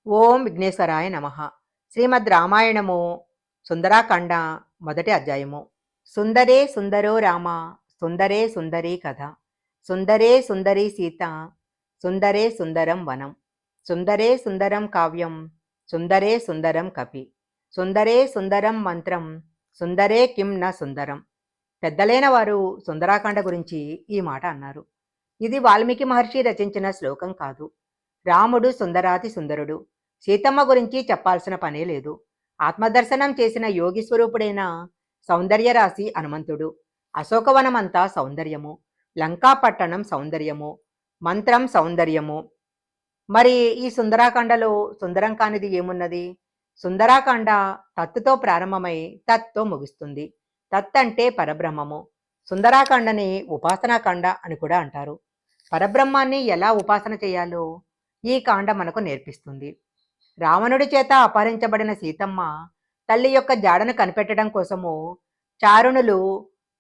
ఓం విఘ్నేశ్వరాయ నమః. శ్రీమద్ రామాయణము సుందరాకాండ మొదటి అధ్యాయము. సుందరే సుందరో రామ, సుందరే సుందరీ కథ, సుందరే సుందరీ సీత, సుందరే సుందరం వనం, సుందరే సుందరం కావ్యం, సుందరే సుందరం కపి, సుందరే సుందరం మంత్రం, సుందరే కిం న సుందరం. పెద్దలైన వారు సుందరాకాండ గురించి ఈ మాట అన్నారు. ఇది వాల్మీకి మహర్షి రచించిన శ్లోకం కాదు. రాముడు సుందరాతి సుందరుడు. సీతమ్మ గురించి చెప్పాల్సిన పనే లేదు. ఆత్మదర్శనం చేసిన యోగి స్వరూపుడైన సౌందర్యరాశి హనుమంతుడు. అశోకవనమంతా సౌందర్యము, లంకాపట్టణం సౌందర్యము, మంత్రం సౌందర్యము. మరి ఈ సుందరాకాండలో సుందరం కానిది ఏమున్నది? సుందరాకాండ తత్తుతో ప్రారంభమై తత్తో ముగుస్తుంది. తత్ అంటే పరబ్రహ్మము. సుందరాకాండని ఉపాసనాకాండ అని కూడా అంటారు. పరబ్రహ్మాన్ని ఎలా ఉపాసన చేయాలో ఈ కాండ మనకు నేర్పిస్తుంది. రావణుడి చేత అపహరించబడిన సీతమ్మ తల్లి యొక్క జాడను కనిపెట్టడం కోసము చారుణులు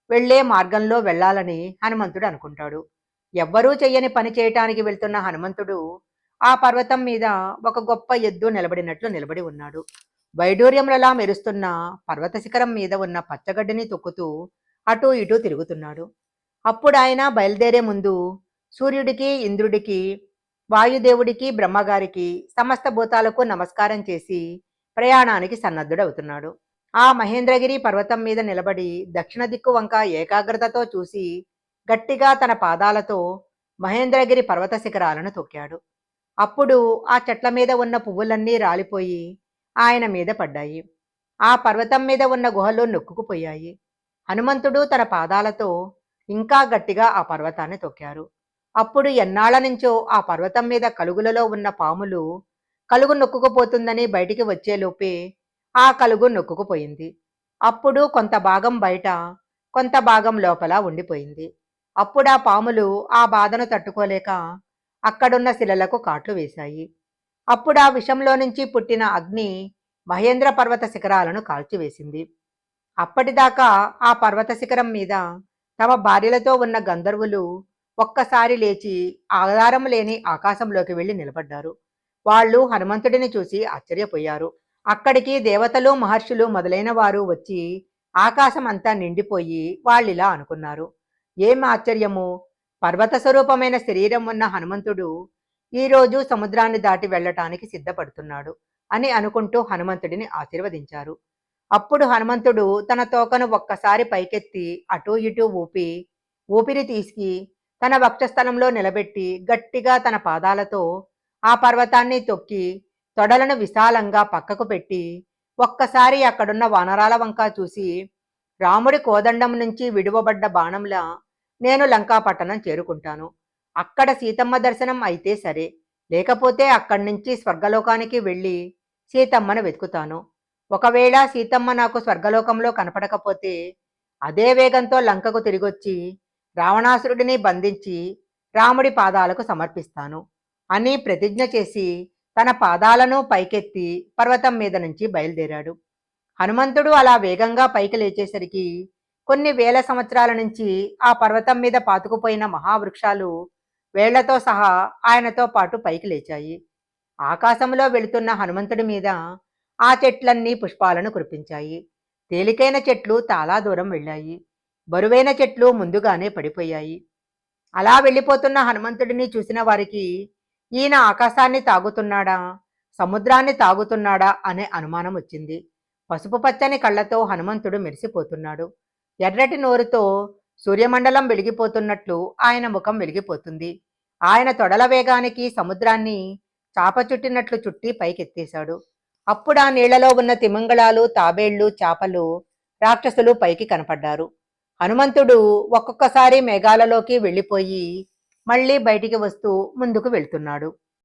వెళ్లే మార్గంలో వెళ్లాలని హనుమంతుడు అనుకుంటాడు. ఎవ్వరూ చెయ్యని పని చేయటానికి వెళ్తున్న హనుమంతుడు ఆ పర్వతం మీద ఒక గొప్ప ఎద్దు నిలబడినట్లు నిలబడి ఉన్నాడు. వైడూర్యములలా మెరుస్తున్న పర్వత శిఖరం మీద ఉన్న పచ్చగడ్డిని తొక్కుతూ అటూ ఇటూ తిరుగుతున్నాడు. అప్పుడు ఆయన బయలుదేరే ముందు సూర్యుడికి, ఇంద్రుడికి, వాయుదేవుడికి, బ్రహ్మగారికి, సమస్త భూతాలకు నమస్కారం చేసి ప్రయాణానికి సన్నద్ధుడవుతున్నాడు. ఆ మహేంద్రగిరి పర్వతం మీద నిలబడి దక్షిణ దిక్కు వంక ఏకాగ్రతతో చూసి గట్టిగా తన పాదాలతో మహేంద్రగిరి పర్వత శిఖరాలను తొక్కాడు. అప్పుడు ఆ చెట్ల మీద ఉన్న పువ్వులన్నీ రాలిపోయి ఆయన మీద పడ్డాయి. ఆ పర్వతం మీద ఉన్న గుహలు నొక్కుకుపోయాయి. హనుమంతుడు తన పాదాలతో ఇంకా గట్టిగా ఆ పర్వతాన్ని తొక్కారు. అప్పుడు ఎన్నాళ్ల నుంచో ఆ పర్వతం మీద కలుగులలో ఉన్న పాములు కలుగు నొక్కుకుపోతుందని బయటికి వచ్చేలోపే ఆ కలుగు నొక్కుకుపోయింది. అప్పుడు కొంత భాగం బయట, కొంత భాగం లోపల ఉండిపోయింది. అప్పుడు ఆ పాములు ఆ బాధను తట్టుకోలేక అక్కడున్న శిలలకు కాట్లు వేశాయి. అప్పుడు ఆ విషంలో నుంచి పుట్టిన అగ్ని మహేంద్ర పర్వత శిఖరాలను కాల్చివేసింది. అప్పటిదాకా ఆ పర్వత శిఖరం మీద తమ భార్యలతో ఉన్న గంధర్వులు ఒక్కసారి లేచి ఆధారం లేని ఆకాశంలోకి వెళ్లి నిలబడ్డారు. వాళ్ళు హనుమంతుడిని చూసి ఆశ్చర్యపోయారు. అక్కడికి దేవతలు, మహర్షులు మొదలైన వారు వచ్చి ఆకాశం అంతా నిండిపోయి వాళ్ళిలా అనుకున్నారు, ఏం ఆశ్చర్యము! పర్వత స్వరూపమైన శరీరం ఉన్న హనుమంతుడు ఈరోజు సముద్రాన్ని దాటి వెళ్ళటానికి సిద్ధపడుతున్నాడు అని అనుకుంటూ హనుమంతుడిని ఆశీర్వదించారు. అప్పుడు హనుమంతుడు తన తోకను ఒక్కసారి పైకెత్తి అటూ ఇటూ ఊపి ఊపిరి తీసి తన వక్షస్థలంలో నిలబెట్టి గట్టిగా తన పాదాలతో ఆ పర్వతాన్ని తొక్కి తొడలను విశాలంగా పక్కకు పెట్టి ఒక్కసారి అక్కడున్న వానరాల వంక చూసి, రాముడి కోదండం నుంచి విడువబడ్డ బాణంలా నేను లంకాపట్టణం చేరుకుంటాను. అక్కడ సీతమ్మ దర్శనం అయితే సరే, లేకపోతే అక్కడి నుంచి స్వర్గలోకానికి వెళ్ళి సీతమ్మను వెతుకుతాను. ఒకవేళ సీతమ్మ నాకు స్వర్గలోకంలో కనపడకపోతే అదే వేగంతో లంకకు తిరిగొచ్చి రావణాసురుడిని బంధించి రాముడి పాదాలకు సమర్పిస్తాను అని ప్రతిజ్ఞ చేసి తన పాదాలను పైకెత్తి పర్వతం మీద నుంచి బయలుదేరాడు. హనుమంతుడు అలా వేగంగా పైకి లేచేసరికి కొన్ని వేల సంవత్సరాల నుంచి ఆ పర్వతం మీద పాతుకుపోయిన మహావృక్షాలు వేళ్లతో సహా ఆయనతో పాటు పైకి లేచాయి. ఆకాశంలో వెళుతున్న హనుమంతుడి మీద ఆ చెట్లన్నీ పుష్పాలను కురిపించాయి. తేలికైన చెట్లు చాలా దూరం వెళ్ళాయి. బరువైన చెట్లు ముందుగానే పడిపోయాయి. అలా వెళ్ళిపోతున్న హనుమంతుడిని చూసిన వారికి ఈయన ఆకాశాన్ని తాగుతున్నాడా, సముద్రాన్ని తాగుతున్నాడా అనే అనుమానం వచ్చింది. పసుపు పచ్చని కళ్ళతో హనుమంతుడు మెరిసిపోతున్నాడు. ఎర్రటి నోరుతో సూర్యమండలం వెలిగిపోతున్నట్లు ఆయన ముఖం వెలిగిపోతుంది. ఆయన తొడల వేగానికి సముద్రాన్ని చాప చుట్టినట్లు చుట్టి పైకెత్తేశాడు. అప్పుడు ఆ నీళ్లలో ఉన్న తిమింగళాలు, తాబేళ్లు, చాపలు, రాక్షసులు పైకి కనపడ్డారు. హనుమంతుడు ఒక్కొక్కసారి మేఘాలలోకి వెళ్ళిపోయి మళ్ళీ బయటికి వస్తూ ముందుకు వెళ్తున్నాడు.